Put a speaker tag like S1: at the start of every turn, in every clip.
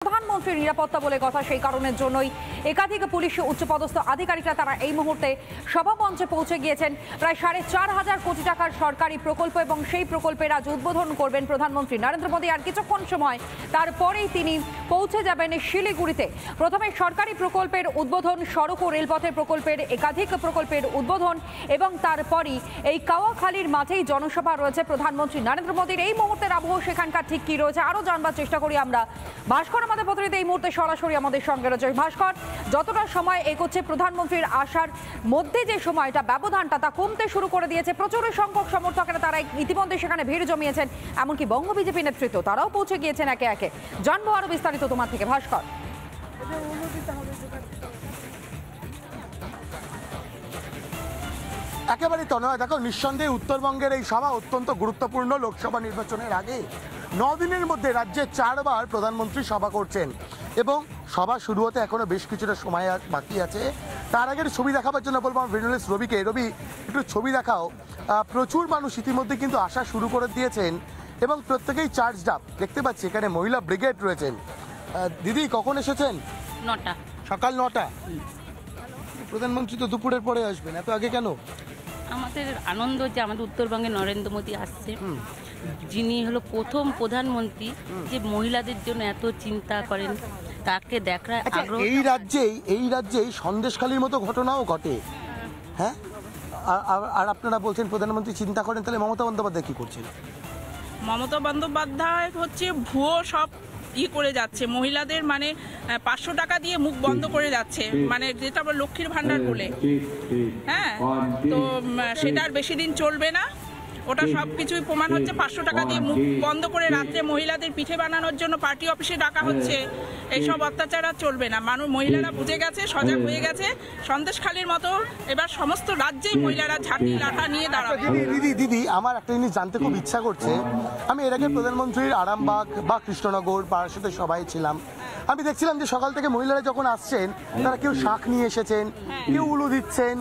S1: প্রধানমন্ত্রীর নিরাপত্তা বলে কথা, সেই কারণের জন্যই একাধিক পুলিশ উচ্চপদস্থ আধিকারিকরা তারা এই মুহূর্তে সভামঞ্চে পৌঁছে গিয়েছেন। প্রায় 4,500 কোটি টাকার সরকারি প্রকল্প এবং সেই প্রকল্পের আজ উদ্বোধন করবেন প্রধানমন্ত্রী নরেন্দ্র মোদী। আর কিছুক্ষণ সময় তারপরেই তিনি পৌঁছে যাবেন শিলিগুড়িতে। প্রথমে সরকারি প্রকল্পের উদ্বোধন, সড়ক ও রেলপথের প্রকল্পের একাধিক প্রকল্পের উদ্বোধন এবং তারপরই এই কাওয়াখালীর মাঠেই জনসভা রয়েছে প্রধানমন্ত্রী নরেন্দ্র মোদীর। এই মুহূর্তের আবহাওয়া সেখানকার ঠিক কি রয়েছে আরো জানবার চেষ্টা করি আমরা। ভাস্কর আমাদের প্রতিনিধি এই মুহূর্তে সরাসরি আমাদের সঙ্গে রয়েছে। ভাস্কর, যতটা সময় এগোচ্ছে প্রধানমন্ত্রীর আসার মধ্যে যে সময়টা ব্যবধানটা তা কমতে শুরু করে দিয়েছে। প্রচুর সংখ্যক সমর্থকেরা তারা ইতিমধ্যে সেখানে ভিড় জমিয়েছেন, এমনকি বঙ্গ বিজেপি নেতৃত্ব তারাও পৌঁছে গিয়েছেন একে একে। জানবো আরো বিস্তারিত তোমার থেকে ভাস্কর।
S2: একেবারে তনয়, দেখো নিঃসন্দেহে উত্তরবঙ্গের এই সভা অত্যন্ত গুরুত্বপূর্ণ। লোকসভা নির্বাচনের আগে 9 দিনের মধ্যে রাজ্যে 4 বার প্রধানমন্ত্রী সভা করছেন এবং সভা শুরু হতে এখনো বেশ কিছুটা সময় বাকি আছে। তার আগের ছবি দেখাবার জন্য বলবো আমার ভিডিওলিস্ট রবিকে। রবি, একটু ছবি দেখাও। প্রচুর মানুষ ইতিমধ্যে কিন্তু আসা শুরু করে দিয়েছেন এবং প্রত্যেকেই চার্জড আপ। দেখতে পাচ্ছি এখানে মহিলা ব্রিগেড রয়েছেন। দিদি কখন এসেছেন?
S3: 9টা,
S2: সকাল 9টা। প্রধানমন্ত্রী তো দুপুরের পরে আসবেন, এত আগে কেন?
S3: আমাদের আনন্দ যে আমাদের উত্তরবঙ্গে নরেন্দ্র মোদী আসছে, যিনি হলো প্রথম প্রধানমন্ত্রী যে মহিলাদের জন্য এত চিন্তা করেন, তাকে দেখার আগ্রহ।
S2: এই রাজ্যেই সন্দেশখালীর মতো ঘটনাও ঘটে। হ্যাঁ, আর আপনারা বলছেন প্রধানমন্ত্রী চিন্তা করেন, তাহলে মমতা বন্দ্যোপাধ্যায় কি করছেন?
S4: মমতা বন্দ্যোপাধ্যায় হচ্ছে ভুয়ো সব করে যাচ্ছে, মহিলাদের মানে 500 টাকা দিয়ে মুখ বন্ধ করে যাচ্ছে, মানে যেটা আমরা লক্ষ্মীর ভান্ডার বলে। হ্যাঁ, তো সেটা আর বেশি দিন চলবে না। ওটা সব কিছুই প্রমাণ হচ্ছে। 500 টাকা দিয়ে মুখ বন্ধ করে রাত্রে মহিলাদের পিঠে বানানোর জন্য পার্টি অফিসে ডাকা হচ্ছে। এইসব অত্যাচার আর চলবে না। মহিলারা বুঝে গেছে, সজাগ হয়ে গেছে। সন্দেশখালীর মতো এবার সমস্ত রাজ্যেই মহিলারা ঝাঁটি লাঠা নিয়ে দাঁড়াবে।
S2: দিদি আমার একটা জিনিস জানতে খুব ইচ্ছা করছে। আমি এর আগে প্রধানমন্ত্রীর আরামবাগ বা কৃষ্ণনগর বারাসাতে সবাই ছিলাম। আমি দেখছিলাম যে সকাল থেকে মহিলারা যখন আসছেন তারা কেউ শাঁখ নিয়ে এসেছেন, কেউ উলু দিচ্ছেন,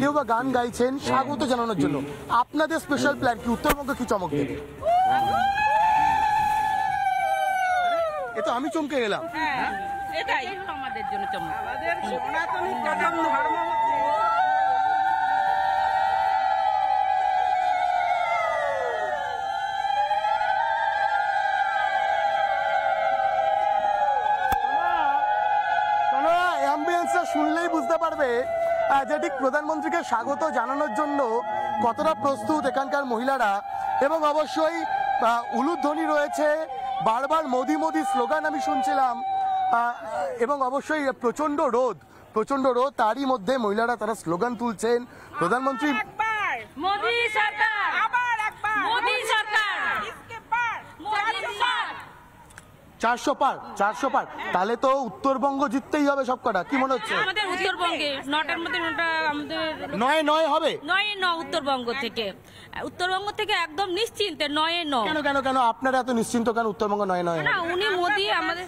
S2: কেউ বা গান গাইছেন স্বাগত জানানোর জন্য। আপনাদের স্পেশাল প্ল্যান কি? উত্তরবঙ্গ কি চমক দেবে? এ তো আমি চমকে গেলাম।
S3: এটাই আমাদের জন্য চমক।
S4: আমাদের সনাতনী প্রথম ধর্ম হচ্ছে
S2: শুনলেই বুঝতে পারবে যে ঠিক প্রধানমন্ত্রীকে স্বাগত জানানোর জন্য কতটা প্রস্তুত এখানকার মহিলারা। এবং অবশ্যই উলুধ্বনি রয়েছে, বারবার মোদি মোদি স্লোগান আমি শুনছিলাম। এবং অবশ্যই প্রচন্ড রোদ, তারই মধ্যে মহিলারা তারা স্লোগান তুলছেন। প্রধানমন্ত্রী
S3: মোদি সরকার, আবার একবার মোদি সরকার, ইসকে পার
S2: 400 পার। তাহলে তো উত্তরবঙ্গ জিততেই হবে সবকটা। কি মনে হচ্ছে?
S3: আমাদের উত্তরবঙ্গে 9টার মধ্যে 9টা আমাদের
S2: 9 হবে।
S3: 9 উত্তরবঙ্গ থেকে একদম নিশ্চিন্তে 9
S2: কেন আপনারা এত নিশ্চিন্ত কেন? উত্তরবঙ্গ 9
S3: না, উনি মোদি আমাদের।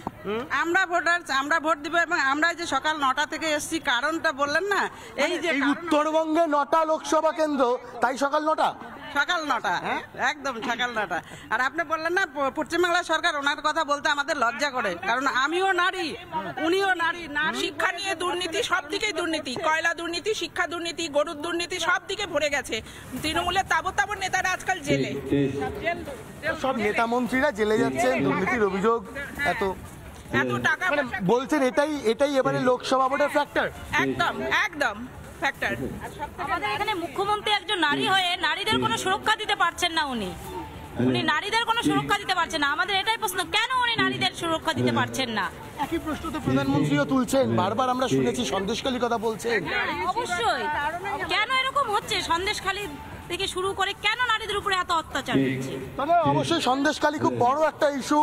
S4: আমরা ভোট দিব এবং আমরা যে সকাল 9টা থেকে এসেছি, কারণটা বললেন না, এই যে
S2: উত্তরবঙ্গে 9টা লোকসভা কেন্দ্র, তাই সকাল 9টা।
S4: সকাল 9টা, একদম সকাল 9টা। আর আপনি বললেন না পশ্চিমবাংলা সরকার, ওনার কথা বলতে আমাদের লজ্জা করে, কারণ আমিও নারী, উনিও নারী। শিক্ষা নিয়ে দুর্নীতি, সব দিকেই দুর্নীতি, কয়লা দুর্নীতি, শিক্ষা দুর্নীতি, গরুর দুর্নীতি, সব দিকে ভরে গেছে। তৃণমূলের তাবর নেতারা আজকাল জেলে,
S2: সব নেতা মন্ত্রীরা জেলে যাচ্ছেন দুর্নীতির অভিযোগ। এত
S4: টাকা
S2: বলছেন, এটাই এবারে লোকসভা ভোটের ফ্যাক্টর।
S4: একদম ফ্যাক্টর।
S3: আমাদের এখানে মুখ্যমন্ত্রী একজন নারী হয়ে নারীদের কোনো সুরক্ষা দিতে পারছেন না। উনি নারীদের কোনো সুরক্ষা দিতে পারছেন না। আমাদের এটাই প্রশ্ন, কেন উনি নারীদের সুরক্ষা দিতে পারছেন না?
S2: একই প্রশ্ন তো প্রধানমন্ত্রীও তুলছেন, বারবার আমরা শুনেছি সন্দেশখালী কথা বলছেন।
S3: অবশ্যই, কেন এরকম হচ্ছে? সন্দেশখালী থেকে শুরু করে কেন নারীদের উপরে এত অত্যাচার হচ্ছে?
S2: তবে অবশ্যই সন্দেশখালী খুব বড় একটা ইস্যু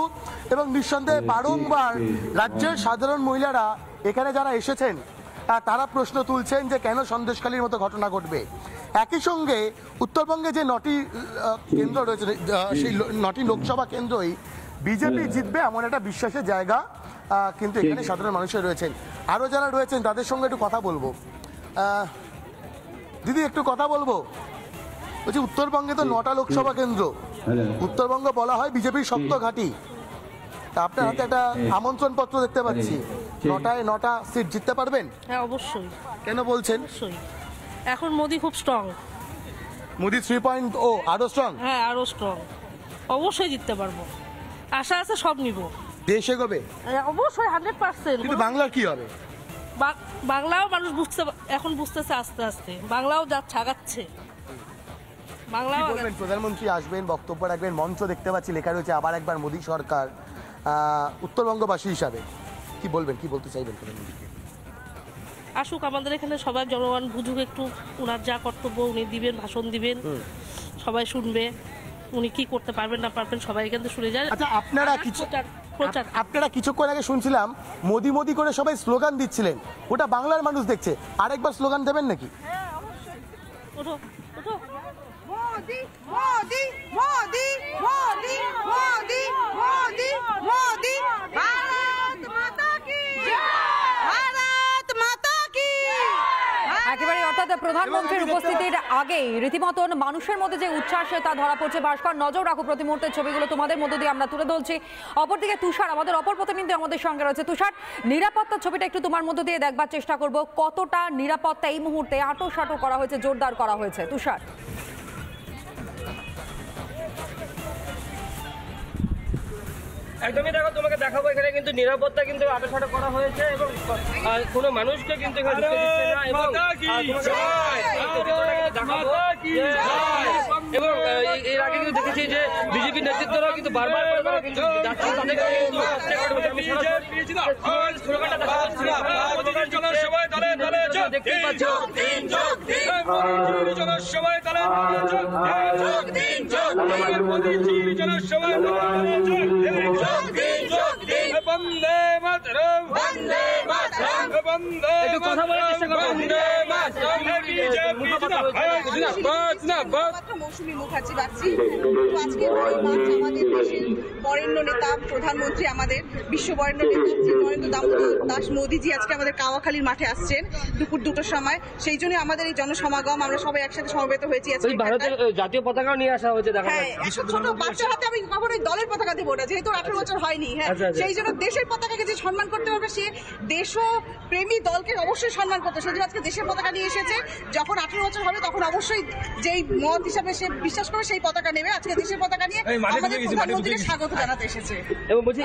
S2: এবং নিঃসন্দেহে বারংবার রাজ্যের সাধারণ মহিলারা এখানে যারা এসেছেন তারা প্রশ্ন তুলছেন যে কেন সন্দেশখালীর মতো ঘটনা ঘটবে। একই সঙ্গে উত্তরবঙ্গে যে 9টি কেন্দ্র রয়েছে, সেই 9টি লোকসভা কেন্দ্রই বিজেপি জিতবে এমন একটা বিশ্বাসের জায়গা কিন্তু এখানে সাধারণ মানুষের রয়েছেন। আরও যারা রয়েছেন তাদের সঙ্গে একটু কথা বলবো। দিদি একটু কথা বলবো। বলছি উত্তরবঙ্গে তো 9টা লোকসভা কেন্দ্র, উত্তরবঙ্গ বলা হয় বিজেপির শক্ত ঘাঁটি, তা আপনার হাতে একটা আমন্ত্রণ পত্র দেখতে পাচ্ছি, 9টা সিট জিততে পারবেন?
S5: হ্যাঁ অবশ্যই
S2: কেন বলছেন?
S5: অবশ্যই। এখন মোদি খুব স্ট্রং।
S2: মোদি 3.0 আরো স্ট্রং।
S5: হ্যাঁ আরো স্ট্রং, অবশ্যই জিততে পারবো, আশা আছে সব নিব।
S2: দেশ এগোবে,
S5: অবশ্যই 100%।
S2: কিন্তু বাংলার কি হবে?
S5: বাংলাও মানুষ এখন বুঝতেছে আস্তে আস্তে, বাংলাও যা ছাগাচ্ছে, বাংলাও
S2: বলবেন প্রধানমন্ত্রী আসবেন, বক্তব্য রাখবেন, মঞ্চ দেখতে পাচ্ছি লেখা রয়েছে আবার একবার মোদী সরকার। উত্তরবঙ্গবাসী হিসাবে কি বলবেন, কি বলতে চাইবেন প্রধানমন্ত্রীকে?
S5: আসুক আমাদের এখানে, সবাই জনগণ বুঝুক একটু, ওনার যা কর্তব্য উনি দিবেন, ভাষণ দিবেন, সবাই শুনবে, উনি কি করতে পারবেন না পারবেন সবাই এখান থেকে শুনে যায়।
S2: আচ্ছা
S5: প্রচার
S2: আপনারা কিছুক্ষণ আগে শুনছিলাম মোদি মোদি করে সবাই স্লোগান দিচ্ছিলেন, ওটা বাংলার মানুষ দেখছে, আরেকবার স্লোগান দেবেন নাকি?
S5: ওঠো ওঠো।
S6: মোদি মোদি মোদি মোদি মোদি মোদি মোদি ভারত মাতা কি ভারত মাতা কি।
S1: একেবারে অর্থাৎ প্রধানমন্ত্রীর উপস্থিতির আগেই রীতিমতন মানুষের মধ্যে যে উচ্ছ্বাস তা ধরা পড়ছে। ভাস্কর, নজর রাখো প্রতি মুহূর্তের ছবিগুলো তোমাদের মধ্য দিয়ে আমরা তুলে ধরছি। অপরদিকে তুষার আমাদের অপর প্রতিনিধি আমাদের সঙ্গে রয়েছে। তুষার, নিরাপত্তার ছবিটা একটু তোমার মধ্য দিয়ে দেখবার চেষ্টা করব, কতটা নিরাপত্তা এই মুহূর্তে আঁটোসাঁটো করা হয়েছে, জোরদার করা হয়েছে? তুষার,
S7: একদমই দেখো, তোমাকে দেখাবো এখানে কিন্তু নিরাপত্তা কিন্তু আটোসাটো করা হয়েছে এবং কোনো মানুষকে কিন্তু এখানে ঢুকতে দিচ্ছে না এবং এবং এর আগে কিন্তু দেখেছি যে বিজেপি নেতৃত্বরাও কিন্তু বারবার করে তারা কিন্তু যাচ্ছে, তাদেরকে দেখতেই পাচ্ছ। একটু কথা বলার চেষ্টা করবো।
S6: মৌসুমী মুখার্জি বাগচি, আজকে আমাদের দেশের বরেণ্য নেতা প্রধানমন্ত্রী, আমাদের বিশ্ব বরেণ্য নেতা নরেন্দ্র দামোদর দাস মোদীজি আজকে আমাদের কাওয়াখালীর মাঠে আসছেন দুপুর 2টার সময়। সেই জন্য আমাদের এই জনসমাগম, আমরা সবাই একসাথে সমবেত হয়েছি।
S7: ভারতের জাতীয় পতাকাও নিয়ে আসা হয়েছে, দেখা
S6: হ্যাঁ, একটা ছোট বাচ্চার হাতে আমি কখনোই দলের পতাকা দেবো না, যেহেতু 18 বছর হয়নি। হ্যাঁ, সেই জন্য দেশের পতাকাকে যে সম্মান করতে পারবে, সে দেশপ্রেমী দলকে অবশ্যই সম্মান করতে। সেই জন্য আজকে দেশের পতাকা নিয়ে এসেছে, যখন 18 বছর হবে তখন অবশ্যই যেই মত হিসাবে সে বিশ্বাস করে সেই পতাকা নেবে। আজকে দেশের পতাকা নিয়ে আমাদের প্রধানমন্ত্রীকে স্বাগত জানাতে এসেছে।
S7: এবং বলছি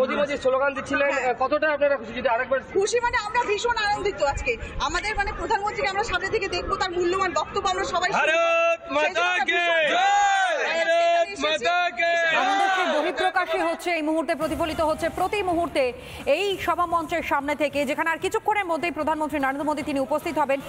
S7: মোদি মোদি স্লোগান দিচ্ছিলেন, কতটা আপনারা খুশি? যদি আরেকবার
S6: খুশি মানে আমরা ভীষণ আনন্দিত। আজকে আমাদের মানে প্রধানমন্ত্রীকে আমরা সামনে থেকে দেখবো, তার মূল্যবান বক্তব্য আমরা সবাই
S1: আনন্দের বহিঃপ্রকাশই হচ্ছে এই মুহূর্তে, প্রতিফলিত হচ্ছে প্রতি মুহূর্তে এই সভা মঞ্চের সামনে থেকে, যেখানে আর কিছুক্ষণের মধ্যেই প্রধানমন্ত্রী নরেন্দ্র মোদী তিনি উপস্থিত হবেন।